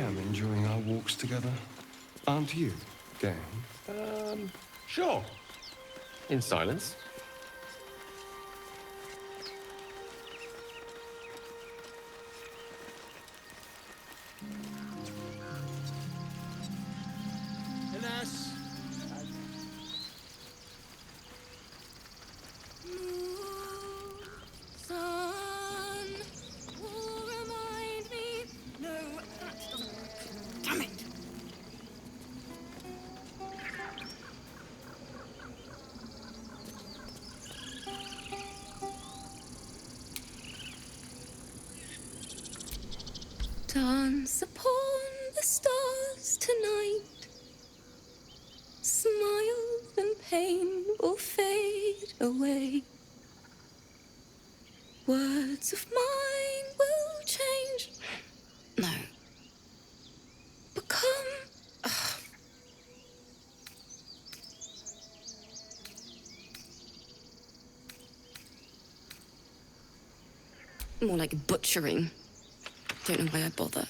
am enjoying our walks together. Aren't you, Dan? Sure. In silence. Alas. Sun will remind me. No, that doesn't work. Damn it! Dance upon the stars tonight. Smiles and pain will fade away. Words of mine will change. No. Become. More like butchering. Don't know why I bother.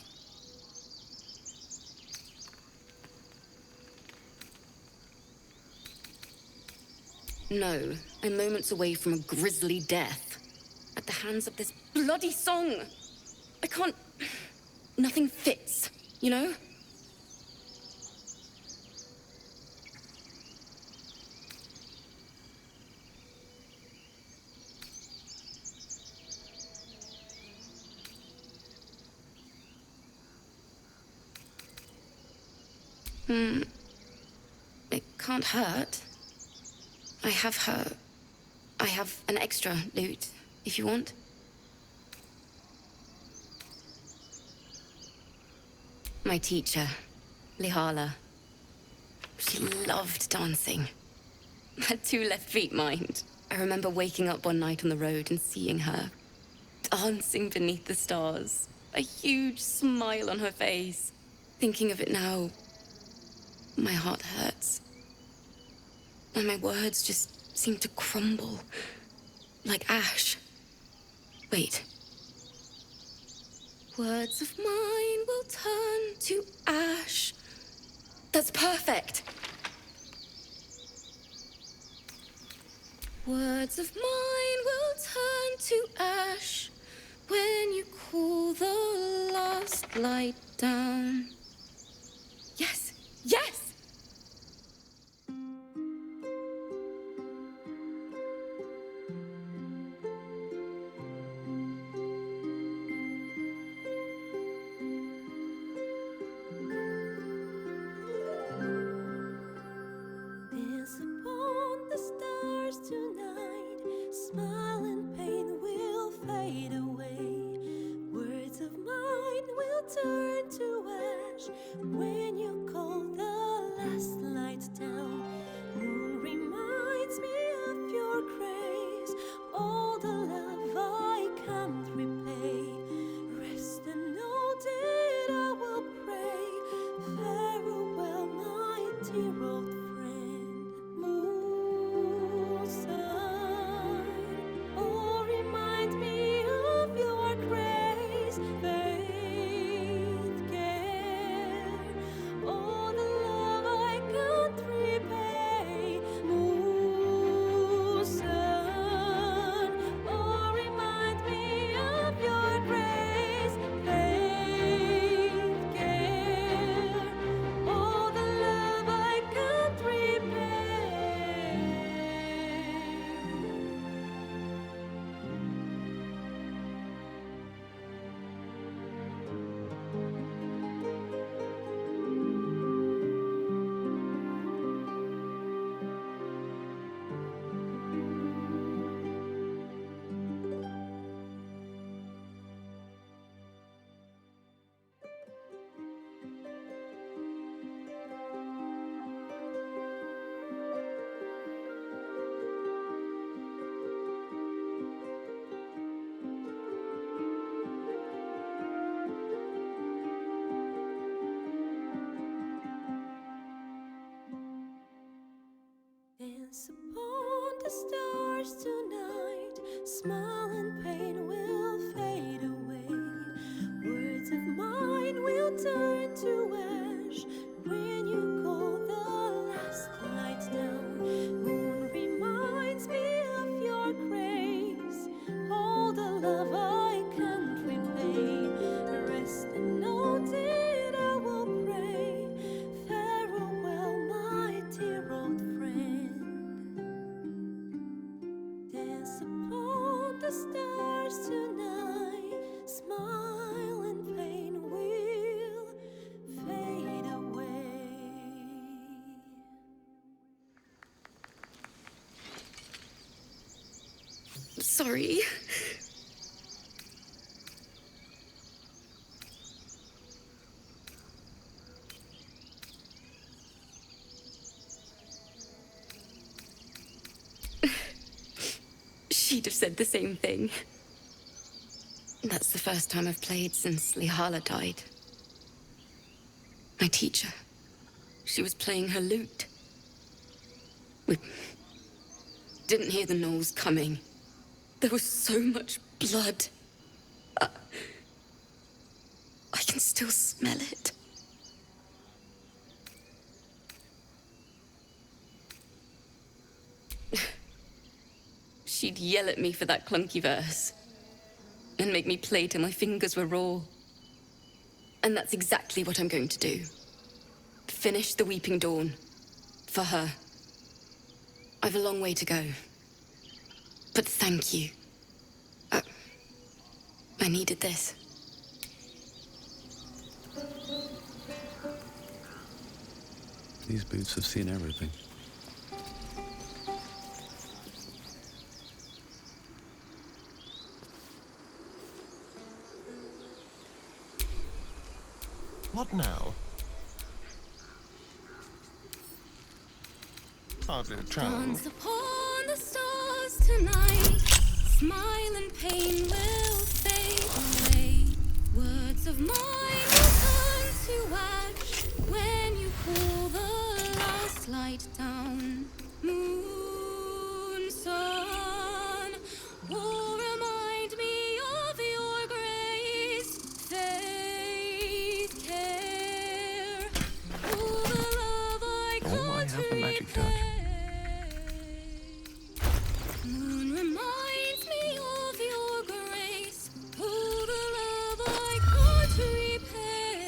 No, I'm moments away from a grisly death. At the hands of this bloody song. I can't... Nothing fits, you know? It can't hurt. I have an extra lute, if you want. My teacher, Lihala. She loved dancing. Had 2 left feet, mind. I remember waking up one night on the road and seeing her, dancing beneath the stars, a huge smile on her face. Thinking of it now, my heart hurts. And my words just seem to crumble, like ash. Wait. Words of mine will turn to ash. That's perfect. Words of mine will turn to ash when you cool the last light down. Yes, yes! Dance upon the stars tonight. Smile and pain will fade away. Words of mine will turn to ash when you call the last light down. Moon reminds me of your grace. All the love I can't repay. Rest and know that I will pray. Farewell, my dear old friend. Moon, sun, oh, remind me of your grace. Faith, care, all the love I can't repay. Moon, sun, oh, remind me of your grace. Faith, care, all the love I can't repay. Dance upon the stars tonight. Smile and pain will fade away. Words of mine will turn sorry. She'd have said the same thing. That's the first time I've played since Lihala died. My teacher. She was playing her lute. We didn't hear the gnolls coming. There was so much blood. I can still smell it. She'd yell at me for that clunky verse and make me play till my fingers were raw. And that's exactly what I'm going to do. Finish the Weeping Dawn. For her. I've a long way to go. But thank you. I needed this. These boots have seen everything. What now? Hardly a travel. Dance upon the stars tonight. Smile and pain will fade away. Words of mine will turn to ash when you pull the last light down. Moon, sun, will remind me of your grace. Faith, care, all the love I can't have the magic touch. repay. Moon reminds me of your grace. All the love I can't repay.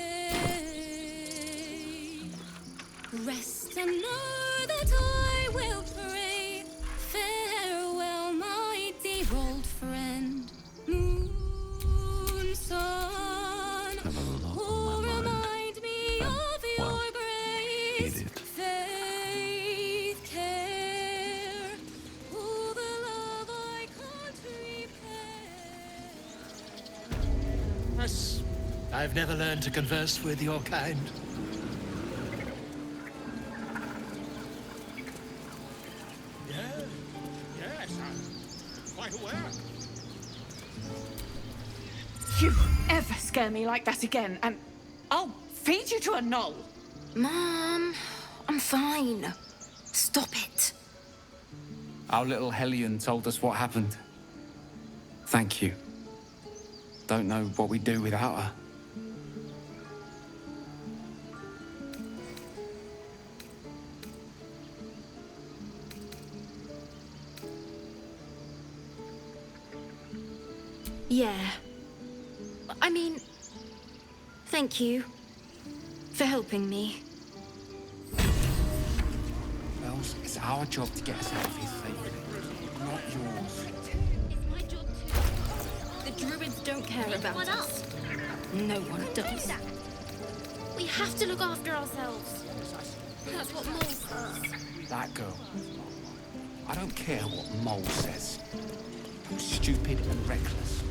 Rest and know that I will pray. Farewell, my dear old friend. Moon, sun, Have a lot will on my mind. remind me And, of well, your grace. need it. Faith, care, all the love I can't repay. Yes. I've never learned to converse with your kind. Yes, I'm quite aware. You ever scare me like that again, and I'll feed you to a gnoll. Mom, I'm fine. Stop it. Our little Hellion told us what happened. Thank you. Don't know what we'd do without her. Yeah. I mean, thank you for helping me. Bells, it's our job to get us out of here safely, not yours. It's my job too. The druids don't care about us. No one does. We have to look after ourselves. That's what Mole says. That girl. I don't care what Mole says. I'm stupid and reckless.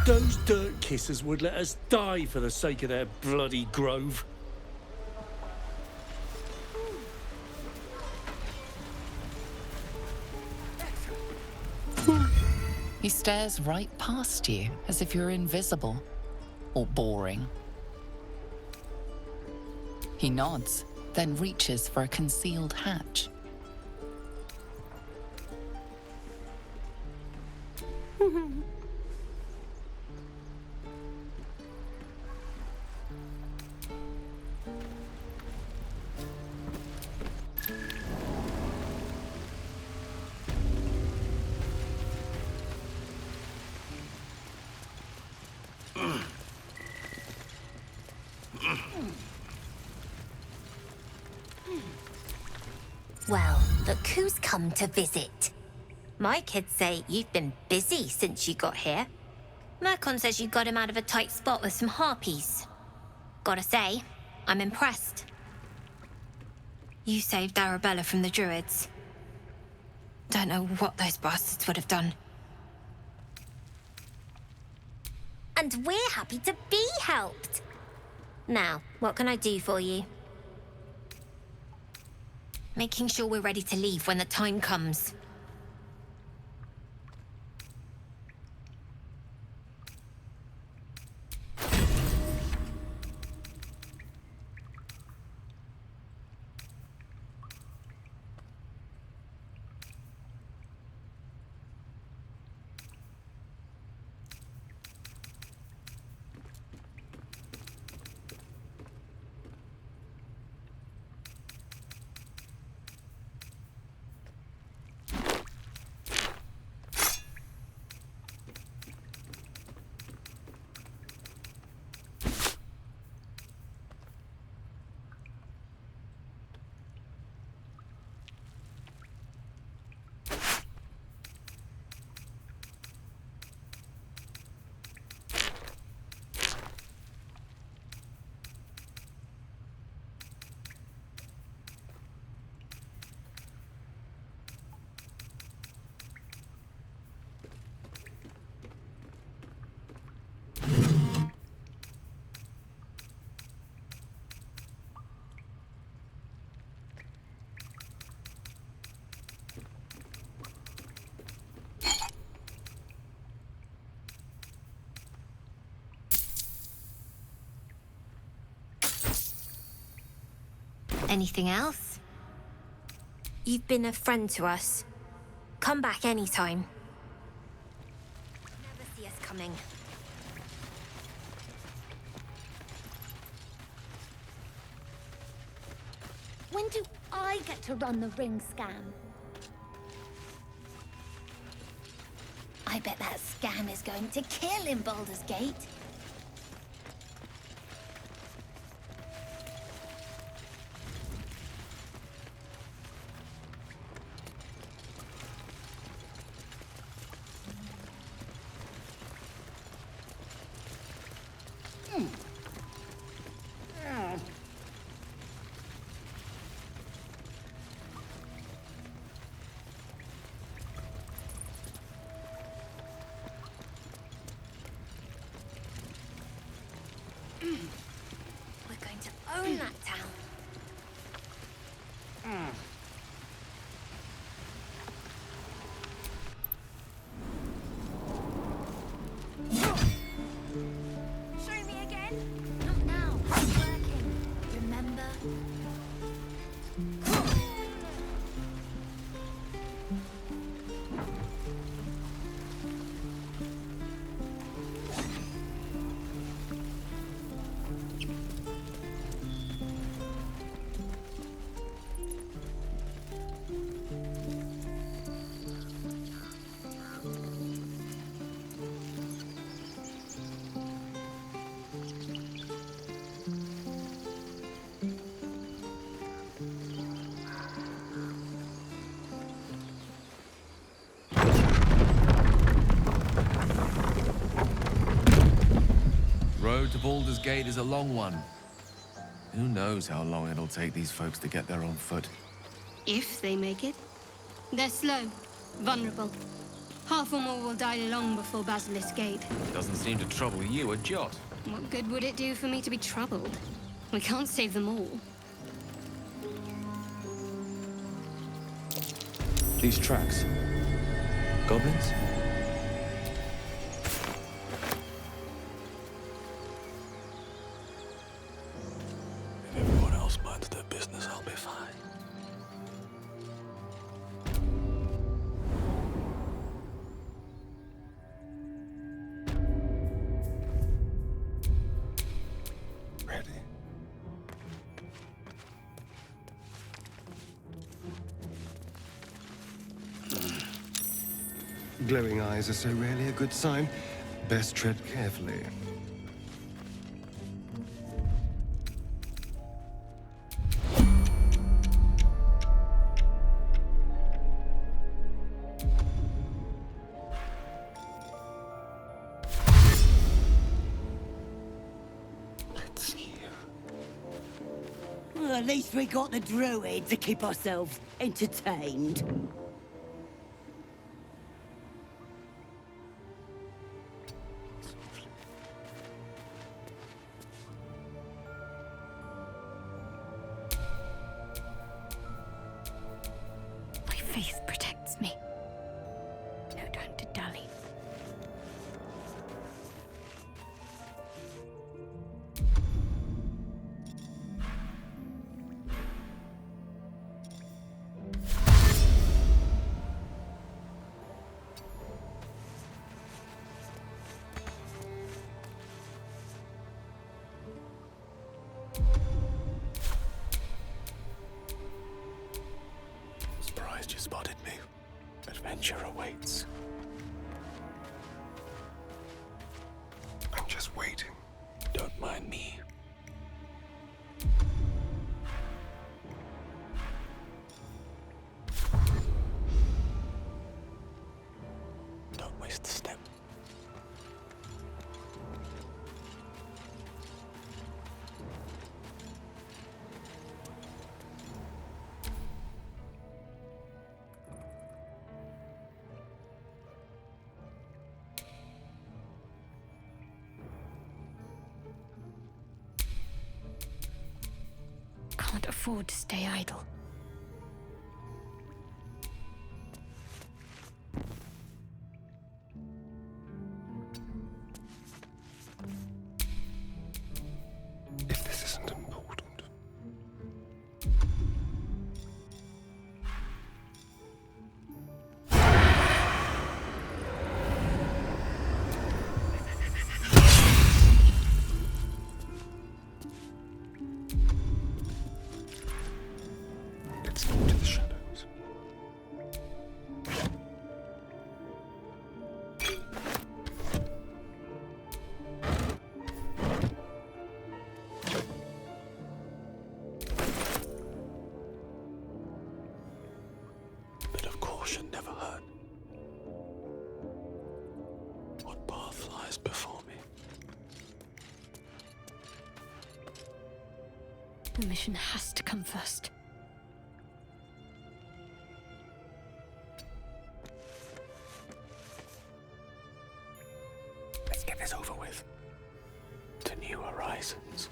Those dirt kissers would let us die for the sake of their bloody grove. He stares right past you, as if you're invisible. Or boring. He nods, then reaches for a concealed hatch. Well, look who's come to visit. My kids say you've been busy since you got here. Mercon says you got him out of a tight spot with some harpies. Gotta say, I'm impressed. You saved Arabella from the Druids. Don't know what those bastards would have done. And we're happy to be helped. Now, what can I do for you? Making sure we're ready to leave when the time comes. Anything else? You've been a friend to us. Come back anytime. Never see us coming. When do I get to run the ring scam? I bet that scam is going to kill in Baldur's Gate. We're going to own that town. Show me again? Not now. It's working. Remember? Road to Baldur's Gate is a long one. Who knows how long it'll take these folks to get there on foot. If they make it. They're slow, vulnerable. Half or more will die long before Basilisk Gate. Doesn't seem to trouble you a jot. What good would it do for me to be troubled? We can't save them all. These tracks. Goblins? If everyone else minds their business, I'll be fine. Ready. Glowing eyes are so rarely a good sign. Best tread carefully. at least we got the druid to keep ourselves entertained. My faith protects me. No time to dally. Surprised you spotted me. Adventure awaits. I'm just waiting. Don't mind me. Don't waste a step. Can't afford to stay idle. If this isn't important. Let's go to the shadows. Bit of caution never hurt. What path lies before me? The mission has to come first. Let's get this over with. To new horizons.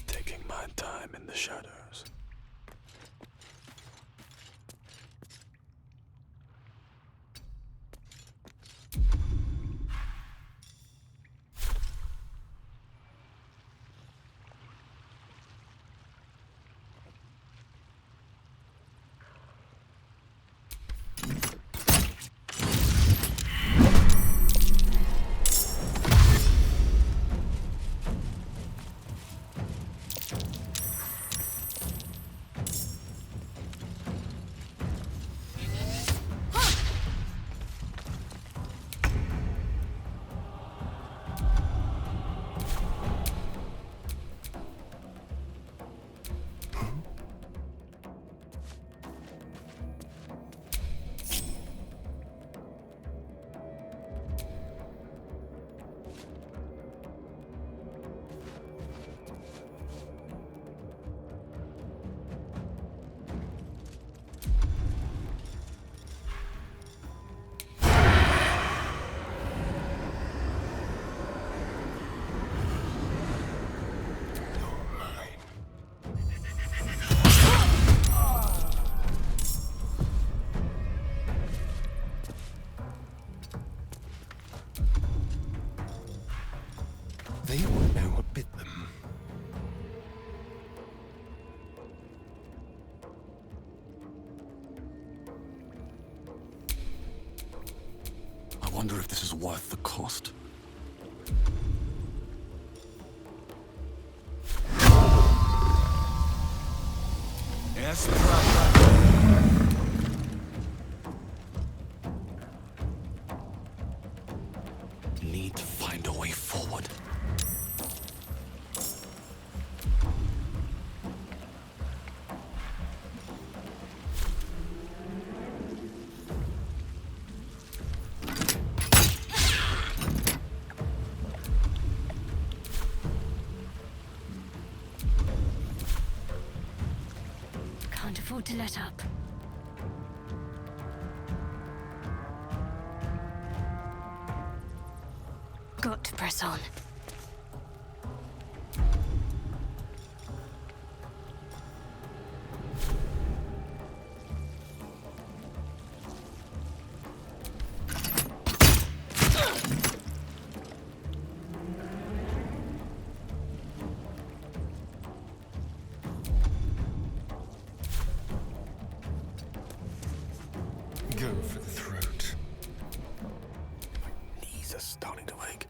Taking my time in the shadows. They won't know what bit them. I wonder if this is worth the cost. Yes, brother. let up. Got to press on. Go for the throat. My knees are starting to ache.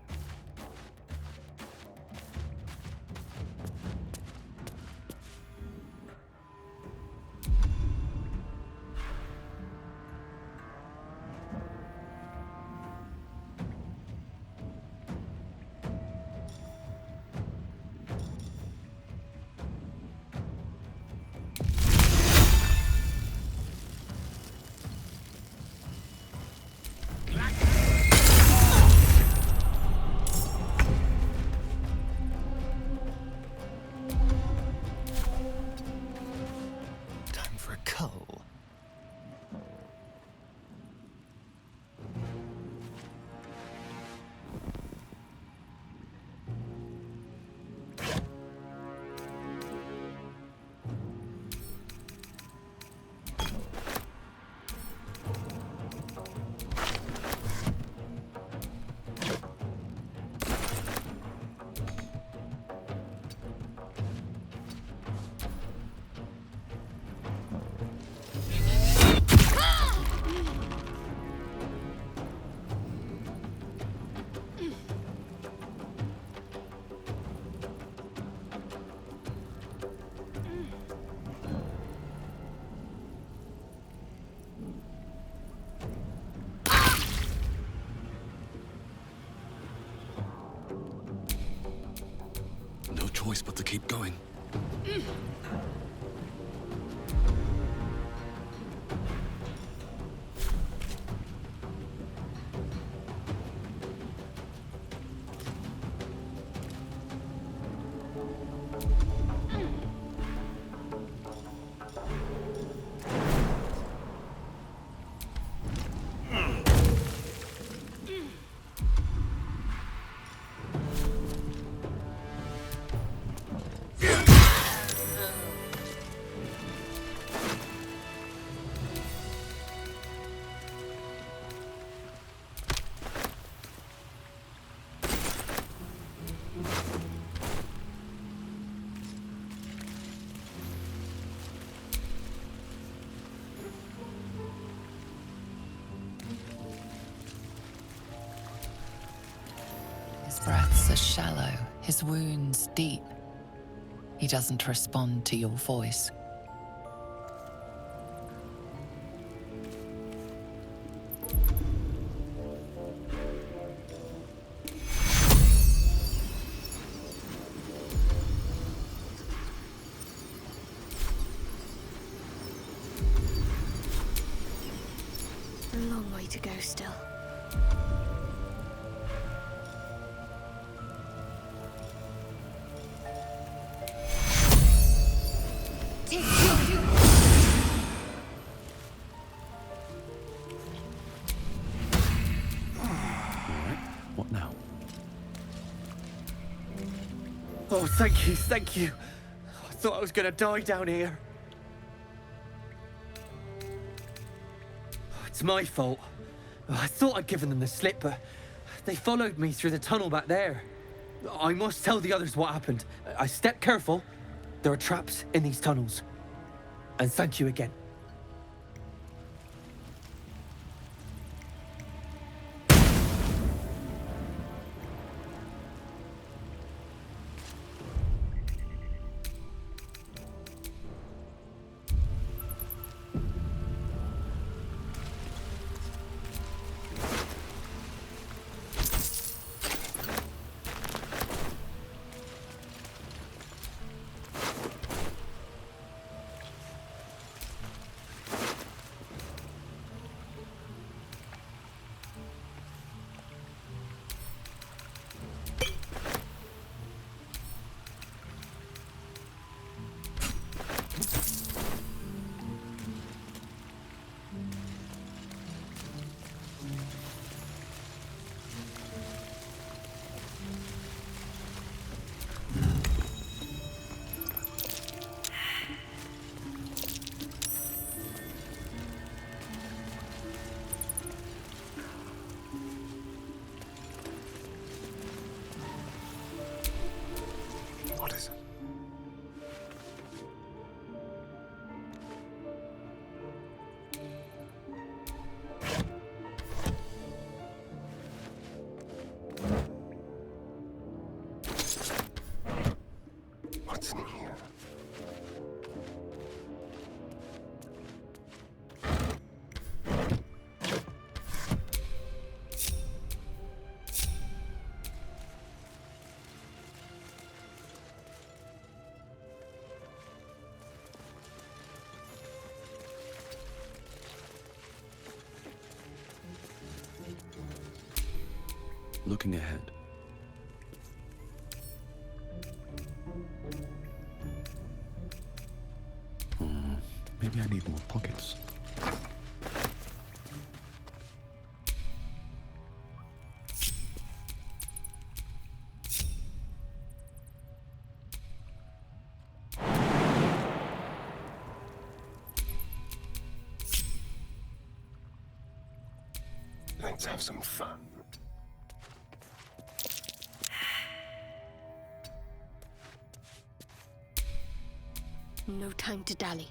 Time for a cull. No choice but to keep going. His breaths are shallow, his wounds deep. He doesn't respond to your voice. A long way to go still. What now? Oh, thank you, thank you. I thought I was gonna die down here. It's my fault. I thought I'd given them the slip, but they followed me through the tunnel back there. I must tell the others what happened. I stepped careful. There are traps in these tunnels. And thank you again. Looking ahead. Maybe I need more pockets. Let's have some fun. No time to dally.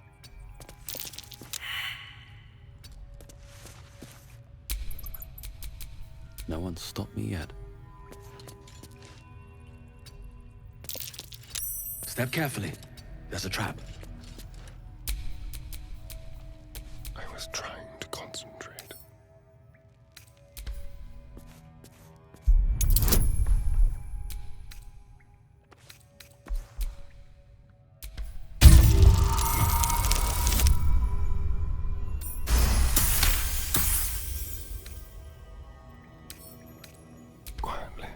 No one's stopped me yet. Step carefully. There's a trap. I was trying to concentrate. Quietly.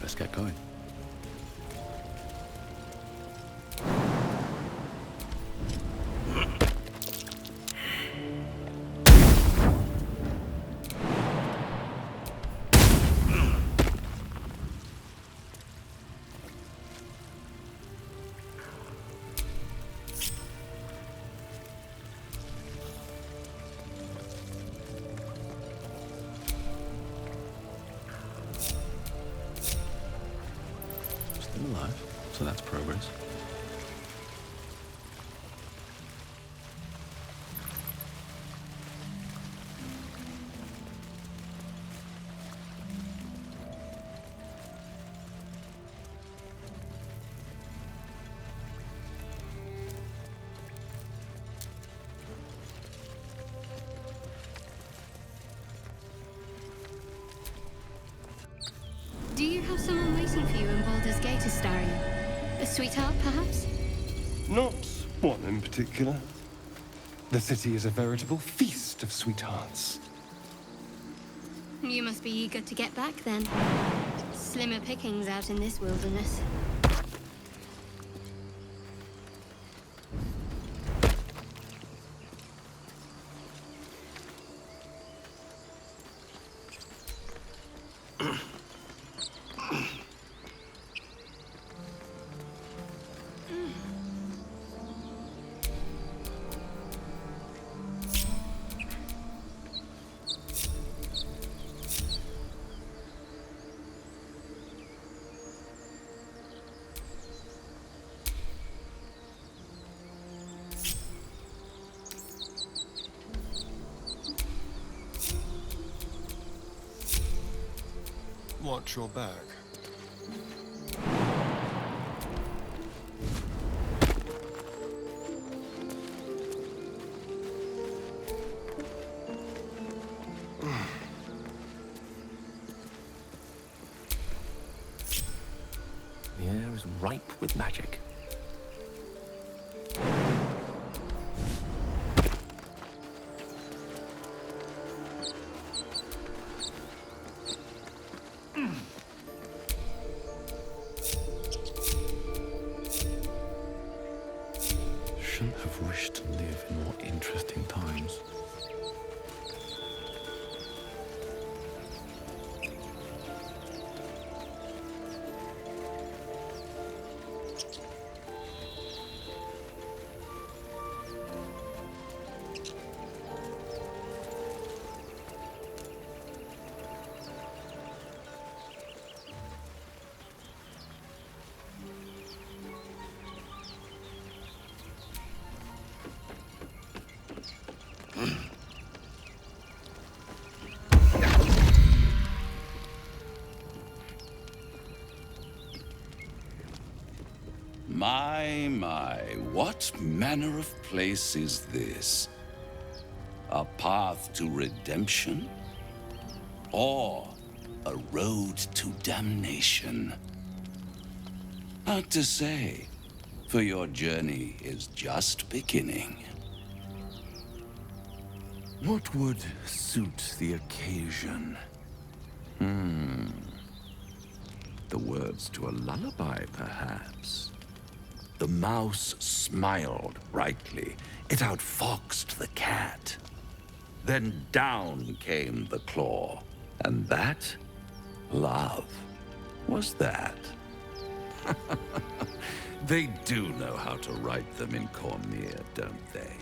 Let's get going. Still alive, so that's progress. Do you have someone waiting for you in Baldur's Gate, Astarion? A sweetheart, perhaps? Not one in particular. The city is a veritable feast of sweethearts. You must be eager to get back, then. Slimmer pickings out in this wilderness. Watch your back. ripe with magic. Shouldn't have wished to live in more interesting times. My, what manner of place is this? A path to redemption? Or a road to damnation? Hard to say, for your journey is just beginning. What would suit the occasion? The words to a lullaby, perhaps? The mouse smiled brightly. It outfoxed the cat. Then down came the claw. And that? Love. Was that? They do know how to write them in Cormier, don't they?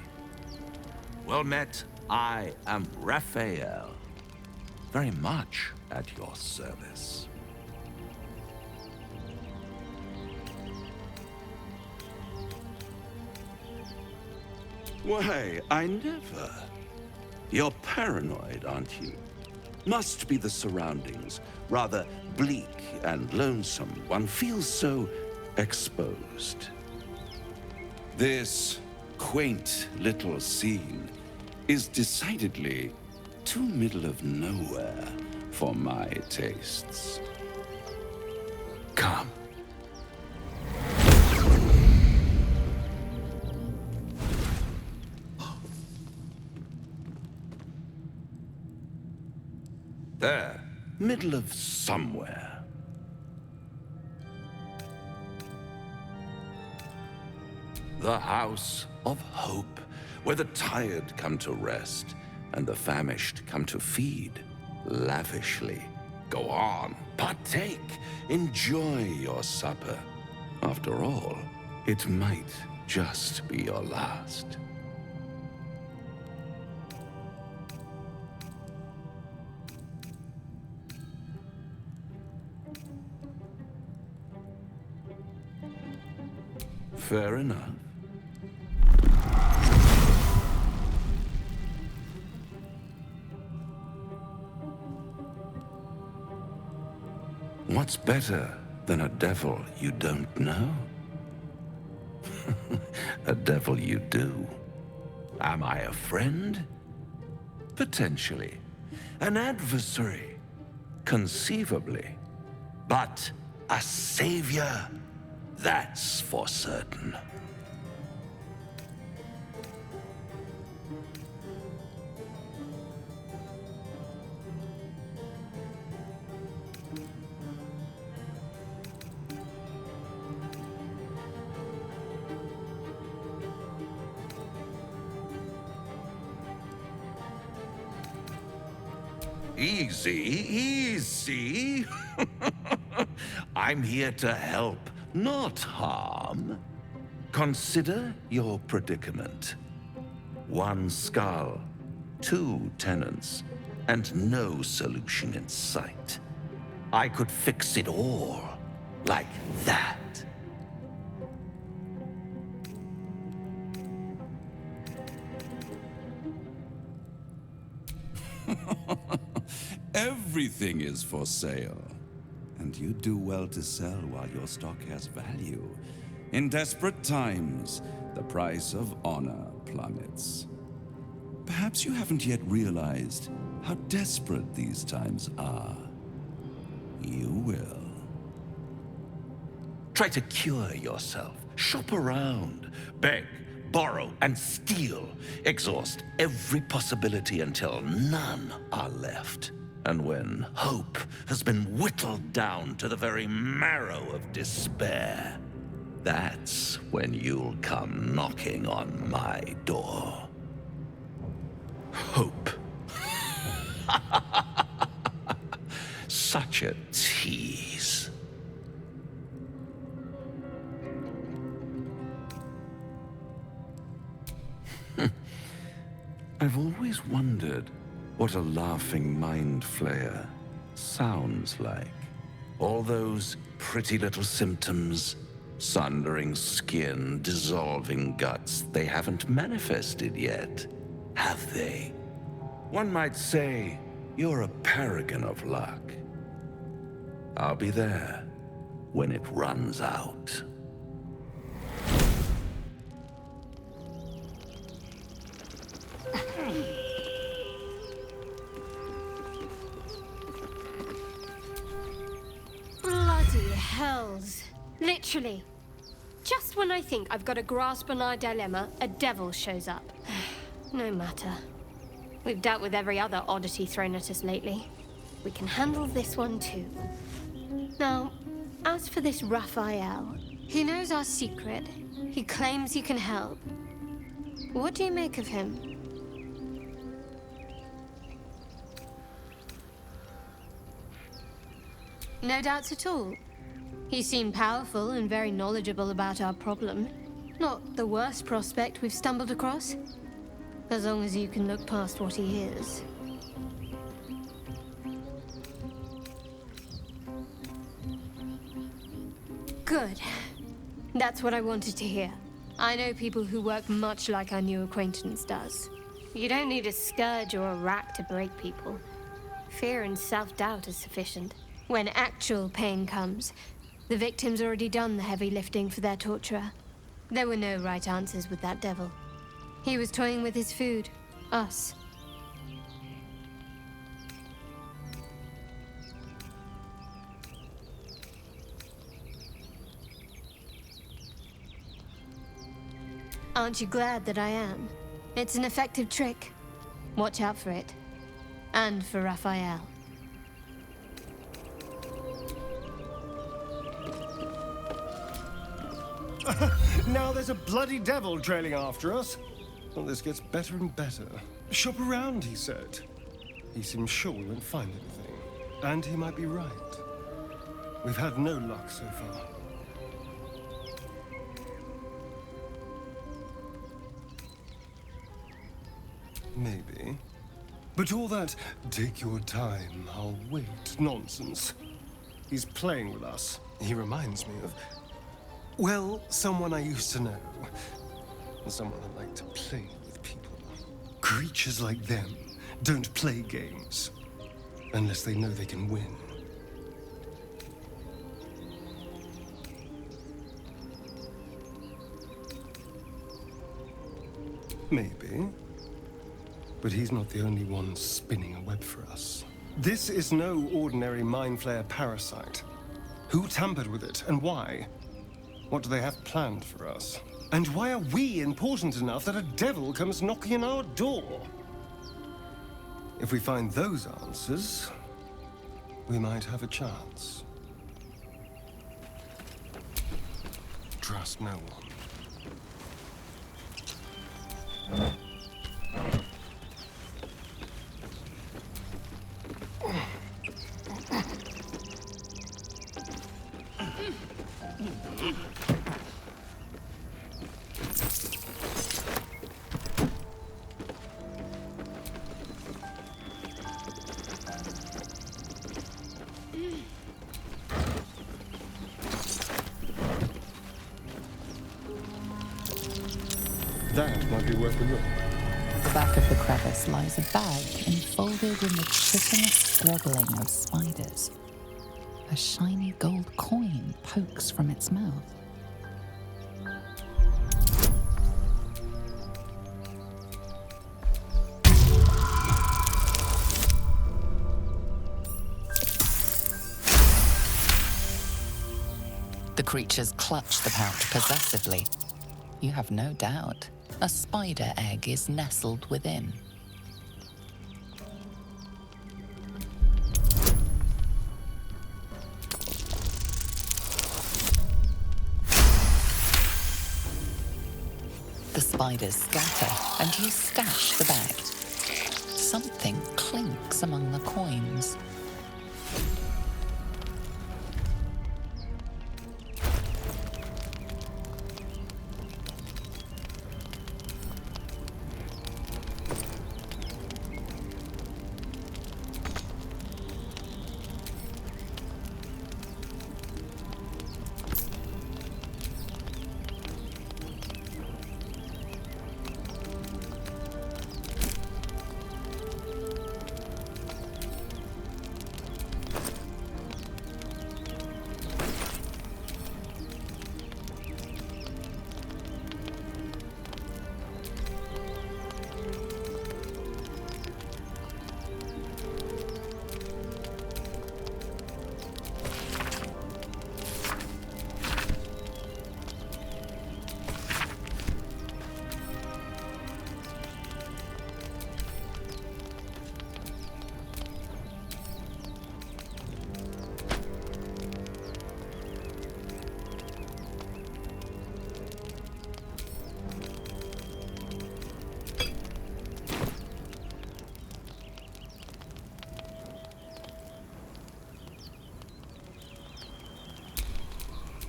Well met, I am Raphael. Very much at your service. Why, I never. You're paranoid, aren't you? Must be the surroundings. Rather bleak and lonesome. One feels so exposed. This quaint little scene is decidedly too middle of nowhere for my tastes. Come. There, middle of somewhere. The House of Hope, where the tired come to rest and the famished come to feed lavishly. Go on, partake, enjoy your supper. After all, it might just be your last. Fair enough. What's better than a devil you don't know? A devil you do. Am I a friend? Potentially. An adversary? Conceivably. But a savior? That's for certain. Easy, easy. I'm here to help, not harm. Consider your predicament. One skull, 2 tenants, and no solution in sight. I could fix it all, like that. Everything is for sale. And you do well to sell while your stock has value. In desperate times, the price of honor plummets. Perhaps you haven't yet realized how desperate these times are. You will. Try to cure yourself. Shop around. Beg, borrow, and steal. Exhaust every possibility until none are left. And when hope has been whittled down to the very marrow of despair, that's when you'll come knocking on my door. Hope. Such a tease. I've always wondered what a laughing mind flayer sounds like. All those pretty little symptoms, sundering skin, dissolving guts, they haven't manifested yet, have they? One might say you're a paragon of luck. I'll be there when it runs out. Bloody hells. Literally. Just when I think I've got a grasp on our dilemma, a devil shows up. No matter. We've dealt with every other oddity thrown at us lately. We can handle this one too. Now, as for this Raphael, he knows our secret. He claims he can help. What do you make of him? No doubts at all. He seemed powerful and very knowledgeable about our problem. Not the worst prospect we've stumbled across. As long as you can look past what he is. Good. That's what I wanted to hear. I know people who work much like our new acquaintance does. You don't need a scourge or a rack to break people. Fear and self-doubt is sufficient. When actual pain comes, the victim's already done the heavy lifting for their torturer. There were no right answers with that devil. He was toying with his food. Us. Aren't you glad that I am? It's an effective trick. Watch out for it. And for Raphael. Now there's a bloody devil trailing after us. Well, this gets better and better. Shop around, he said. He seems sure we won't find anything. And he might be right. We've had no luck so far. Maybe. But all that, take your time, I'll wait nonsense. He's playing with us. He reminds me of, well, someone I used to know. Someone that liked to play with people. Creatures like them don't play games unless they know they can win. Maybe. But he's not the only one spinning a web for us. This is no ordinary mind flayer parasite. Who tampered with it, and why? What do they have planned for us? And why are we important enough that a devil comes knocking on our door? If we find those answers, we might have a chance. Trust no one. That might be worth a look. At the back of the crevice lies a bag enfolded in the chitinous squabbling of spiders. A shiny gold coin pokes from its mouth. The creatures clutch the pouch possessively. You have no doubt a spider egg is nestled within. The spiders scatter, and you stash the bag. Something clinks among the coins.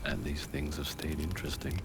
And these things have stayed interesting.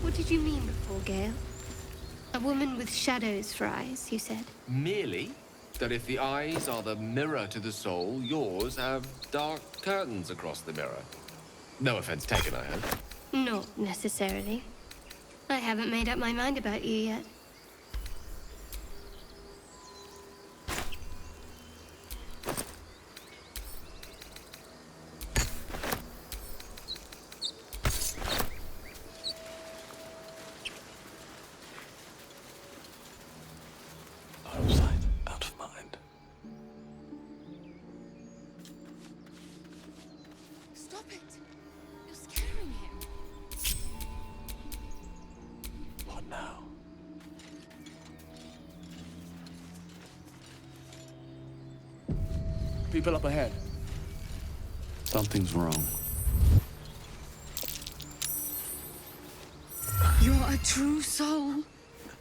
What did you mean before, Gale? A woman with shadows for eyes, you said? Merely that if the eyes are the mirror to the soul, yours have dark curtains across the mirror. No offense taken, I hope. Not necessarily. I haven't made up my mind about you yet. Out of sight, out of mind. Stop it! You're scaring him. What now? People up ahead. Something's wrong. You're a true soul.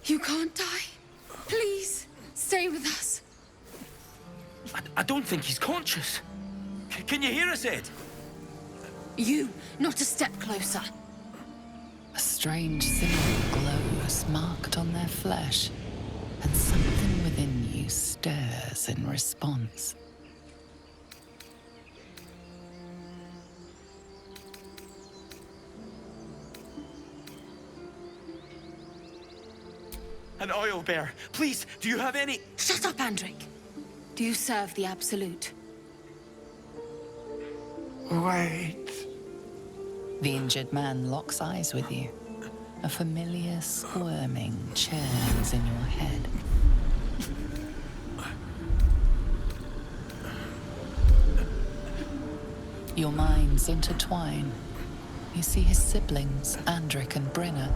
You can't die. Please, stay with us. I don't think he's conscious. Can you hear us, Ed? You, not a step closer. A strange cinnamon glow is marked on their flesh, and something within you stirs in response. An oil bear. Please, do you have any... Shut up, Andric. Do you serve the Absolute? Wait. The injured man locks eyes with you. A familiar squirming churns in your head. Your minds intertwine. You see his siblings, Andric and Brynna,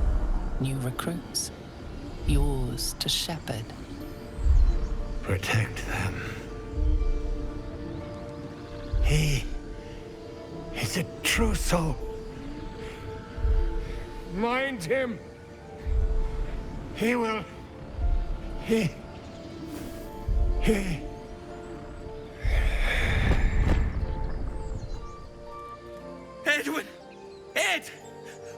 new recruits. Yours to shepherd. Protect them. He's a true soul. Mind him. He will Here. Here. Edwin! Ed!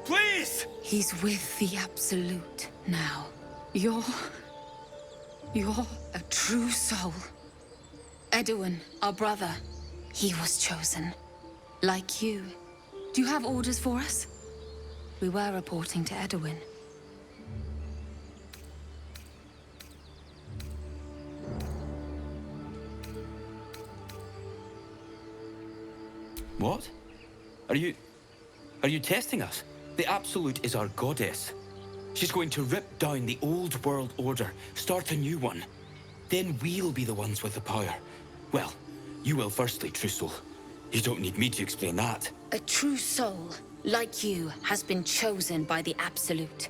Please! He's with the Absolute now. You're a true soul. Edwin, our brother, he was chosen. Like you. Do you have orders for us? We were reporting to Edwin. What? Are you testing us? The Absolute is our goddess. She's going to rip down the old world order, start a new one. Then we'll be the ones with the power. Well, you will firstly, True Soul. You don't need me to explain that. A true soul, like you, has been chosen by the Absolute.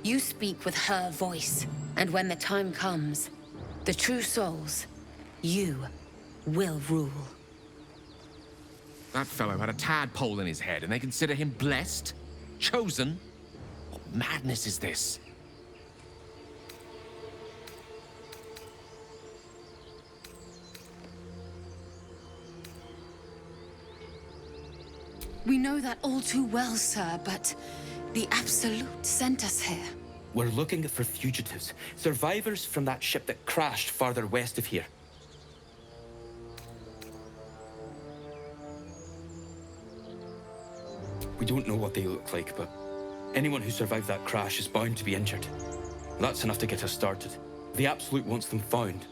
You speak with her voice, and when the time comes, the true souls, you will rule. That fellow had a tadpole in his head, and they consider him blessed? Chosen? What madness is this? We know that all too well, sir, but the Absolute sent us here. We're looking for fugitives, survivors from that ship that crashed farther west of here. We don't know what they look like, but anyone who survived that crash is bound to be injured. That's enough to get us started. The Absolute wants them found.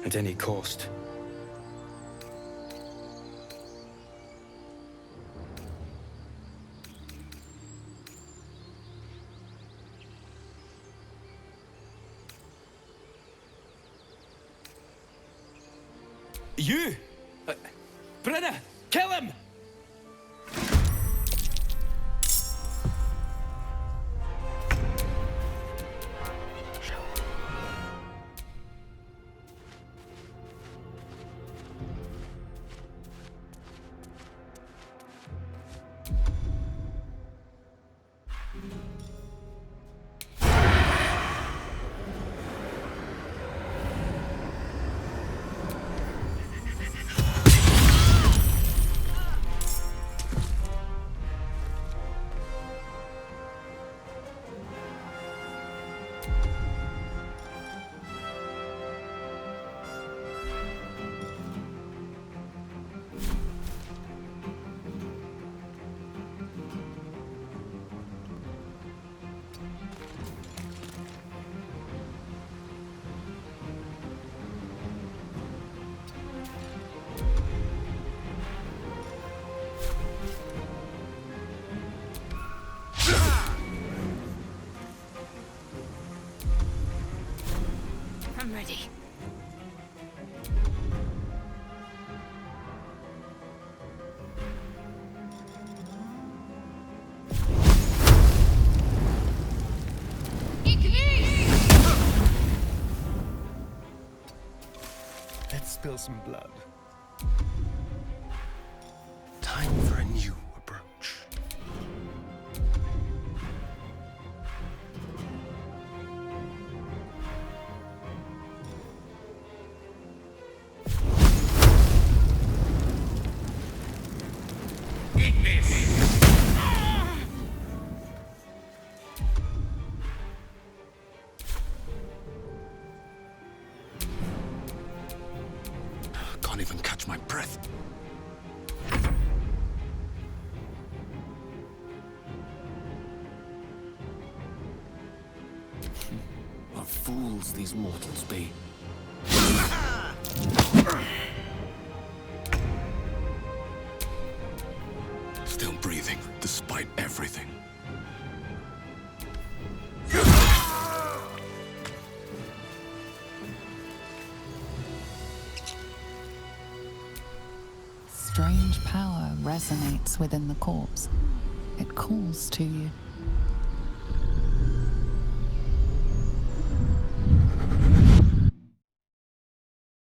At any cost. You! Brenna! Kill him! I'm ready. Let's spill some blood. Time for a new approach. Can't even catch my breath. What fools these mortals be. Still breathing, despite everything. Strange power resonates within the corpse. It calls to you.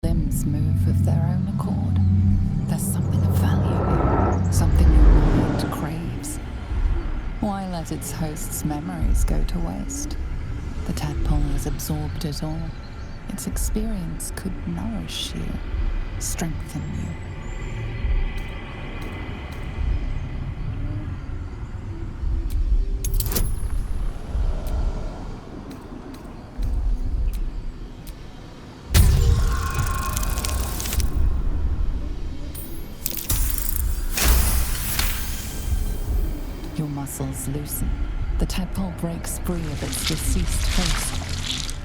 Limbs move of their own accord. There's something of value, something your mind craves. Why let its host's memories go to waste? The tadpole has absorbed it all. Its experience could nourish you, strengthen you. Your muscles loosen. The tadpole breaks free of its deceased host.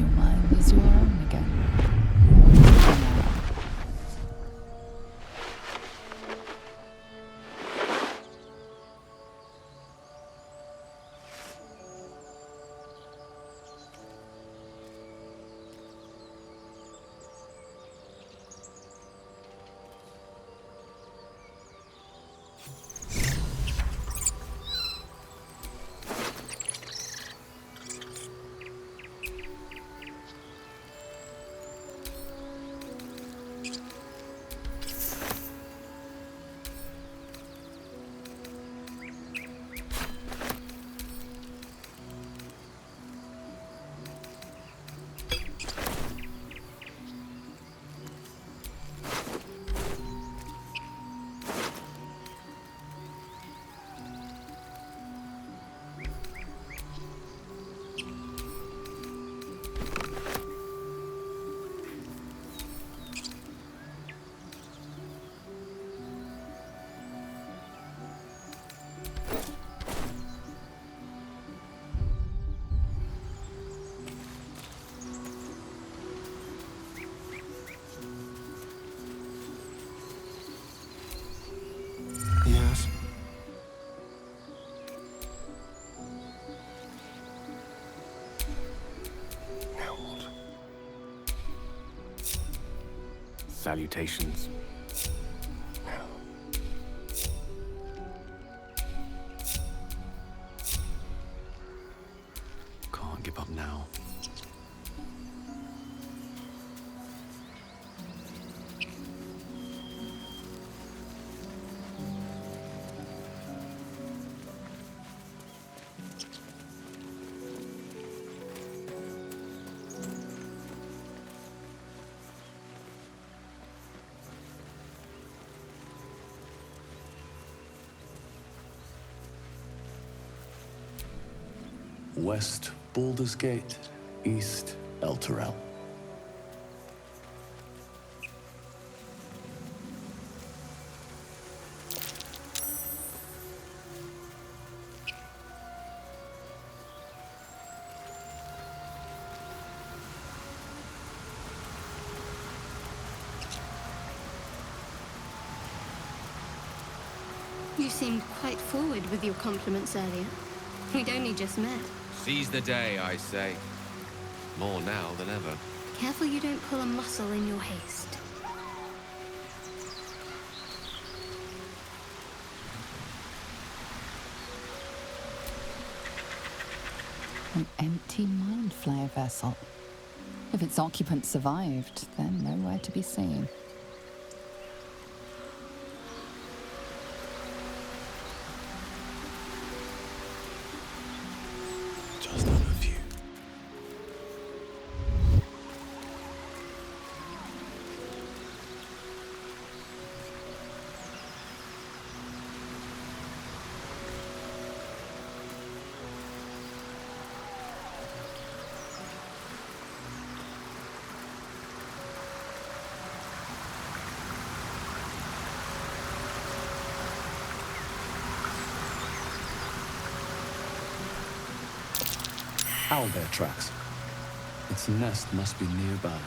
Your mind is your own again. For now. Yes. Now what? Salutations. Can't give up now. West Baldur's Gate, East Elturel. You seemed quite forward with your compliments earlier. We'd only just met. Seize the day, I say. More now than ever. Careful you don't pull a muscle in your haste. An empty mind flare vessel. If its occupant survived, then nowhere to be seen. Just have a few. Owlbear tracks. Its nest must be nearby.